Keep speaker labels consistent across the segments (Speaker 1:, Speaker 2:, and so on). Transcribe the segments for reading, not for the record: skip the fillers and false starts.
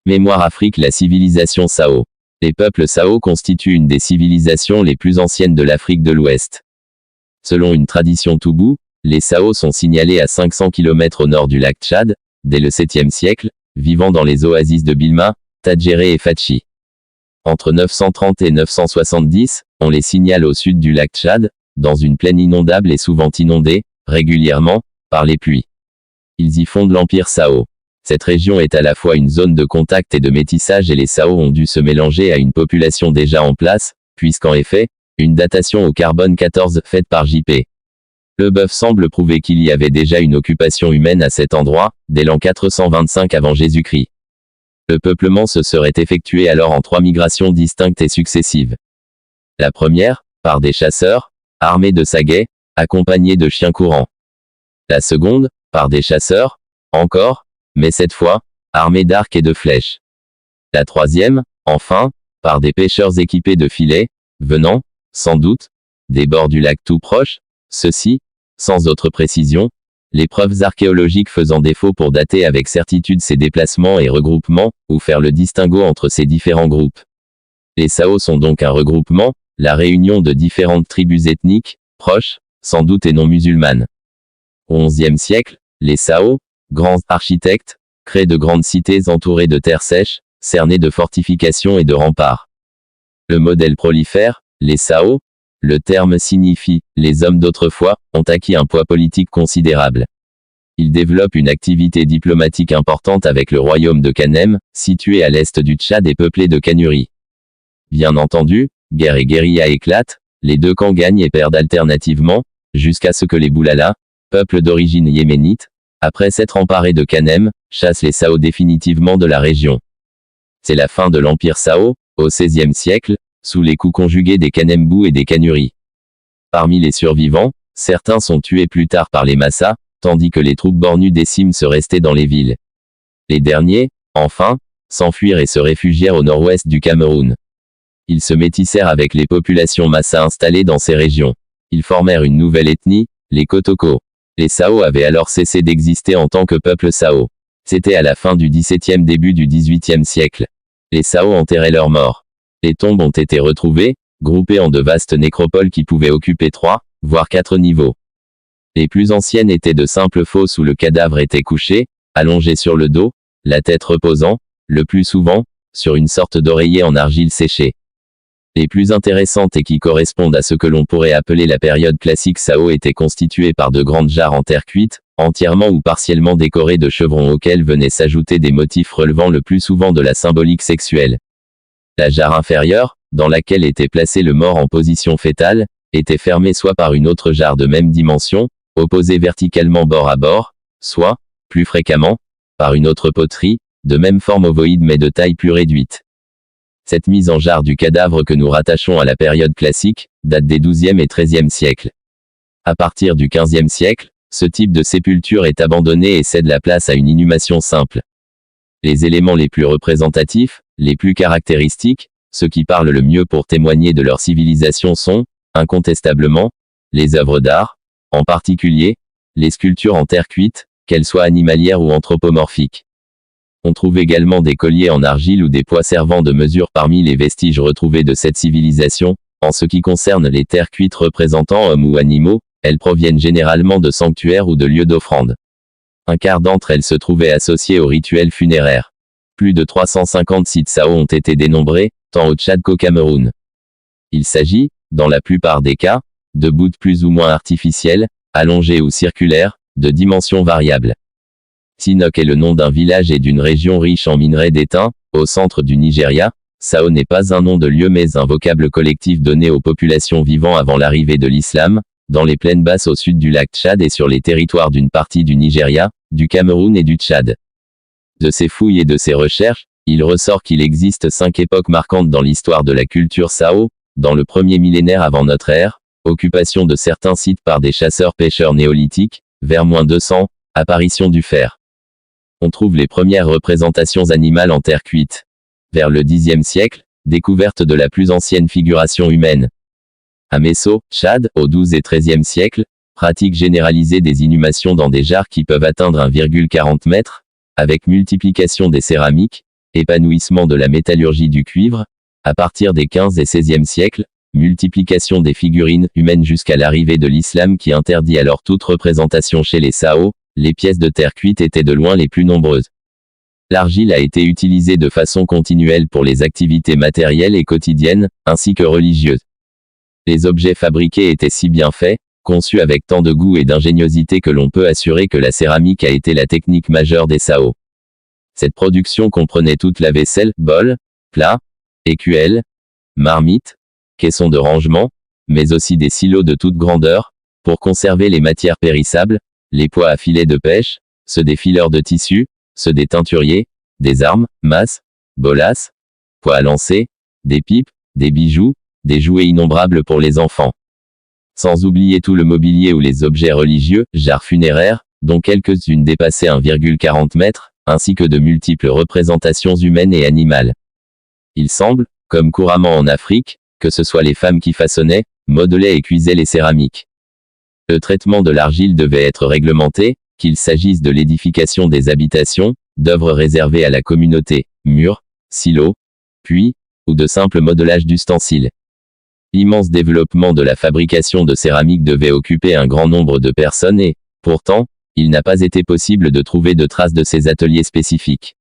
Speaker 1: Mémoire Afrique. La civilisation Sao. Les peuples Sao constituent une des civilisations les plus anciennes de l'Afrique de l'Ouest. Selon une tradition Toubou, les Sao sont signalés à 500 km au nord du lac Tchad, dès le 7e siècle, vivant dans les oasis de Bilma, Tadjéré et Fatchi. Entre 930 et 970, on les signale au sud du lac Tchad, dans une plaine inondable et souvent inondée, régulièrement, par les pluies. Ils y fondent l'empire Sao. Cette région est à la fois une zone de contact et de métissage et les Sao ont dû se mélanger à une population déjà en place, puisqu'en effet, une datation au carbone 14 faite par J.P. Leboeuf semble prouver qu'il y avait déjà une occupation humaine à cet endroit, dès l'an 425 avant Jésus-Christ. Le peuplement se serait effectué alors en 3 migrations distinctes et successives. La première, par des chasseurs, armés de saguets, accompagnés de chiens courants. La seconde, par des chasseurs, encore, mais cette fois, armés d'arcs et de flèches. La troisième, enfin, par des pêcheurs équipés de filets, venant, sans doute, des bords du lac tout proche, ceci, sans autre précision, les preuves archéologiques faisant défaut pour dater avec certitude ces déplacements et regroupements, ou faire le distinguo entre ces différents groupes. Les Sao sont donc un regroupement, la réunion de différentes tribus ethniques, proches, sans doute et non musulmanes. Au XIe siècle, les Sao, grands architectes, créent de grandes cités entourées de terres sèches, cernées de fortifications et de remparts. Le modèle prolifère, les Sao, le terme signifie « les hommes d'autrefois » ont acquis un poids politique considérable. Ils développent une activité diplomatique importante avec le royaume de Kanem, situé à l'est du Tchad et peuplé de Kanuri. Bien entendu, guerre et guérilla éclatent, les deux camps gagnent et perdent alternativement, jusqu'à ce que les Boulala, peuple d'origine yéménite, après s'être emparés de Kanem, chassent les Sao définitivement de la région. C'est la fin de l'empire Sao, au XVIe siècle, sous les coups conjugués des Kanembou et des Kanuri. Parmi les survivants, certains sont tués plus tard par les Massa, tandis que les troupes bornues déciment se rester dans les villes. Les derniers, enfin, s'enfuirent et se réfugièrent au nord-ouest du Cameroun. Ils se métissèrent avec les populations Massa installées dans ces régions. Ils formèrent une nouvelle ethnie, les Kotoko. Les Sao avaient alors cessé d'exister en tant que peuple Sao. C'était à la fin du XVIIe début du XVIIIe siècle. Les Sao enterraient leurs morts. Les tombes ont été retrouvées, groupées en de vastes nécropoles qui pouvaient occuper 3, voire 4 niveaux. Les plus anciennes étaient de simples fosses où le cadavre était couché, allongé sur le dos, la tête reposant, le plus souvent, sur une sorte d'oreiller en argile séchée. Les plus intéressantes et qui correspondent à ce que l'on pourrait appeler la période classique Sao étaient constituées par de grandes jarres en terre cuite, entièrement ou partiellement décorées de chevrons auxquels venaient s'ajouter des motifs relevant le plus souvent de la symbolique sexuelle. La jarre inférieure, dans laquelle était placé le mort en position fétale, était fermée soit par une autre jarre de même dimension, opposée verticalement bord à bord, soit, plus fréquemment, par une autre poterie, de même forme ovoïde mais de taille plus réduite. Cette mise en jarre du cadavre que nous rattachons à la période classique, date des XIIe et XIIIe siècles. À partir du XVe siècle, ce type de sépulture est abandonné et cède la place à une inhumation simple. Les éléments les plus représentatifs, les plus caractéristiques, ceux qui parlent le mieux pour témoigner de leur civilisation sont, incontestablement, les œuvres d'art, en particulier, les sculptures en terre cuite, qu'elles soient animalières ou anthropomorphiques. On trouve également des colliers en argile ou des poids servant de mesure parmi les vestiges retrouvés de cette civilisation. En ce qui concerne les terres cuites représentant hommes ou animaux, elles proviennent généralement de sanctuaires ou de lieux d'offrande. Un quart d'entre elles se trouvaient associées aux rituels funéraires. Plus de 350 sites Sao ont été dénombrés, tant au Tchad qu'au Cameroun. Il s'agit, dans la plupart des cas, de voûtes plus ou moins artificielles, allongées ou circulaires, de dimensions variables. Sinok est le nom d'un village et d'une région riche en minerais d'étain, au centre du Nigeria. Sao n'est pas un nom de lieu mais un vocable collectif donné aux populations vivant avant l'arrivée de l'islam, dans les plaines basses au sud du lac Tchad et sur les territoires d'une partie du Nigeria, du Cameroun et du Tchad. De ces fouilles et de ces recherches, il ressort qu'il existe 5 époques marquantes dans l'histoire de la culture Sao. Dans le premier millénaire avant notre ère, occupation de certains sites par des chasseurs-pêcheurs néolithiques, vers -200, apparition du fer. On trouve les premières représentations animales en terre cuite. Vers le Xe siècle, découverte de la plus ancienne figuration humaine. À Messo, Tchad, au XIIe et XIIIe siècle, pratique généralisée des inhumations dans des jarres qui peuvent atteindre 1,40 m, avec multiplication des céramiques, épanouissement de la métallurgie du cuivre, à partir des 15 et 16e siècles, multiplication des figurines humaines jusqu'à l'arrivée de l'islam qui interdit alors toute représentation chez les Sao, les pièces de terre cuite étaient de loin les plus nombreuses. L'argile a été utilisée de façon continuelle pour les activités matérielles et quotidiennes, ainsi que religieuses. Les objets fabriqués étaient si bien faits, conçus avec tant de goût et d'ingéniosité que l'on peut assurer que la céramique a été la technique majeure des Sao. Cette production comprenait toute la vaisselle, bols, plats, écuelles, marmites, caissons de rangement, mais aussi des silos de toute grandeur, pour conserver les matières périssables, les poids à filets de pêche, ceux des fileurs de tissu, ceux des teinturiers, des armes, masses, bolasses, poids à lancer, des pipes, des bijoux, des jouets innombrables pour les enfants. Sans oublier tout le mobilier ou les objets religieux, jarres funéraires, dont quelques-unes dépassaient 1,40 m, ainsi que de multiples représentations humaines et animales. Il semble, comme couramment en Afrique, que ce soit les femmes qui façonnaient, modelaient et cuisaient les céramiques. Le traitement de l'argile devait être réglementé, qu'il s'agisse de l'édification des habitations, d'œuvres réservées à la communauté, murs, silos, puits, ou de simple modelage d'ustensiles. L'immense développement de la fabrication de céramique devait occuper un grand nombre de personnes et, pourtant, il n'a pas été possible de trouver de traces de ces ateliers spécifiques.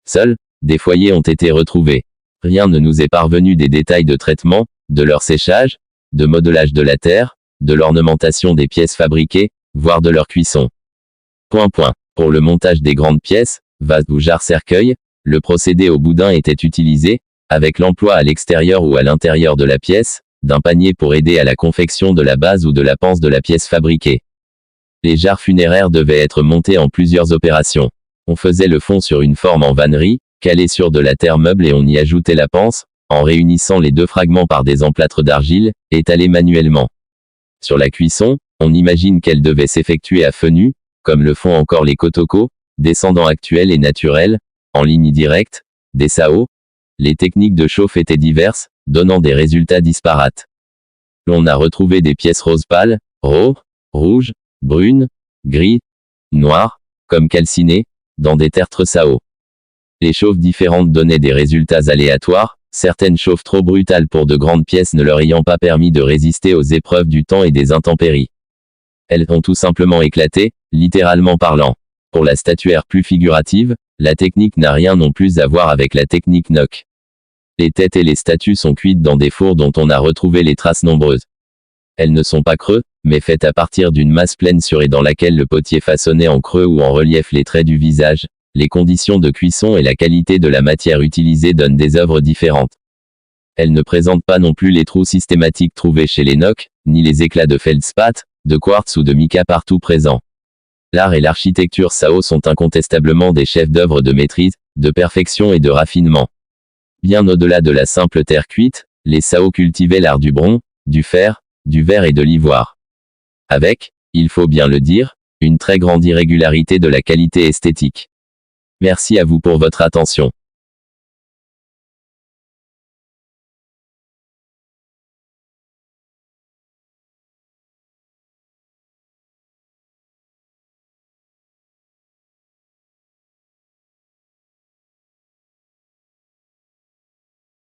Speaker 1: Seuls, des foyers ont été retrouvés. Rien ne nous est parvenu des détails de traitement, de leur séchage, de modelage de la terre, de l'ornementation des pièces fabriquées, voire de leur cuisson. Pour le montage des grandes pièces, vases ou jarres cercueils, le procédé au boudin était utilisé, avec l'emploi à l'extérieur ou à l'intérieur de la pièce, d'un panier pour aider à la confection de la base ou de la panse de la pièce fabriquée. Les jarres funéraires devaient être montées en plusieurs opérations. On faisait le fond sur une forme en vannerie, calée sur de la terre meuble et on y ajoutait la panse, en réunissant les deux fragments par des emplâtres d'argile, étalés manuellement. Sur la cuisson, on imagine qu'elle devait s'effectuer à feu nu, comme le font encore les Kotoko, descendants actuels et naturels, en ligne directe, des Sao. Les techniques de chauffe étaient diverses, donnant des résultats disparates. L'on a retrouvé des pièces roses pâles, rauques, rouges, brunes, gris, noires, comme calcinées, dans des tertres Sao. Les chauffes différentes donnaient des résultats aléatoires, certaines chauffes trop brutales pour de grandes pièces ne leur ayant pas permis de résister aux épreuves du temps et des intempéries. Elles ont tout simplement éclaté, littéralement parlant. Pour la statuaire plus figurative, la technique n'a rien non plus à voir avec la technique Nok. Les têtes et les statues sont cuites dans des fours dont on a retrouvé les traces nombreuses. Elles ne sont pas creux, mais faites à partir d'une masse pleine sur et dans laquelle le potier façonnait en creux ou en relief les traits du visage. Les conditions de cuisson et la qualité de la matière utilisée donnent des œuvres différentes. Elles ne présentent pas non plus les trous systématiques trouvés chez les Nok, ni les éclats de feldspath, de quartz ou de mica partout présents. L'art et l'architecture Sao sont incontestablement des chefs-d'œuvre de maîtrise, de perfection et de raffinement. Bien au-delà de la simple terre cuite, les Sao cultivaient l'art du bronze, du fer, du verre et de l'ivoire. Avec, il faut bien le dire, une très grande irrégularité de la qualité esthétique. Merci à vous pour votre attention.